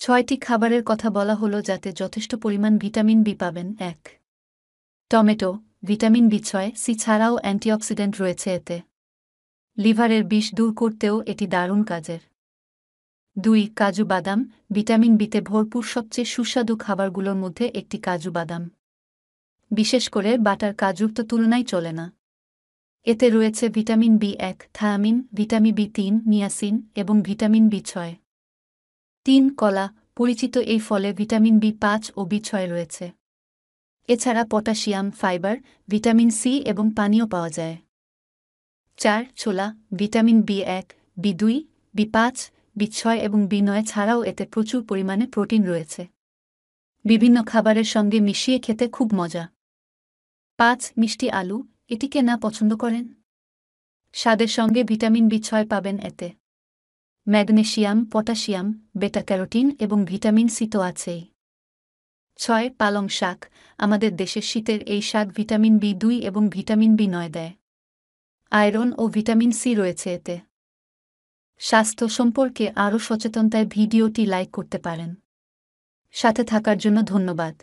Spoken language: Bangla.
৬টি খাবারের কথা বলা হলো যাতে যথেষ্ট পরিমাণ ভিটামিন বি পাবেন। ১. টমেটো, ভিটামিন বি6, সি ছাড়াও অ্যান্টিঅক্সিডেন্ট রয়েছে এতে। লিভারের বিষ দূর করতেও এটি দারুণ কাজের। ২. কাজু বাদাম, ভিটামিন বিতে ভরপুর সবচেয়ে সুস্বাদু খাবারগুলোর মধ্যে একটি কাজু বাদাম। বিশেষ করে বাটার কাজুর তো তুলনাই চলে না। এতে রয়েছে ভিটামিন বি1, থায়ামিন, ভিটামিন বি3, নিয়াসিন এবং ভিটামিন বি6। ৩. কলা, পরিচিত এই ফলে ভিটামিন বি5 ও বি6 রয়েছে। এছাড়া পটাশিয়াম, ফাইবার, ভিটামিন সি এবং পানিও পাওয়া যায়। ৪. ছোলা, ভিটামিন বি1, বি2, বি5, বি6 এবং বি9 ছাড়াও এতে প্রচুর পরিমাণে প্রোটিন রয়েছে। বিভিন্ন খাবারের সঙ্গে মিশিয়ে খেতে খুব মজা। ৫. মিষ্টি আলু, এটিকে না পছন্দ করেন? স্বাদের সঙ্গে ভিটামিন বি6 পাবেন এতে। ম্যাগনেসিয়াম, পটাশিয়াম, বেটা ক্যারোটিন এবং ভিটামিন সি তো আছেই। ৬. পালং শাক, আমাদের দেশের শীতের এই শাক ভিটামিন বি2 এবং ভিটামিন বি9 দেয়। আয়রন ও ভিটামিন সি রয়েছে এতে। স্বাস্থ্য সম্পর্কে আরও সচেতনতায় ভিডিওটি লাইক করতে পারেন। সাথে থাকার জন্য ধন্যবাদ।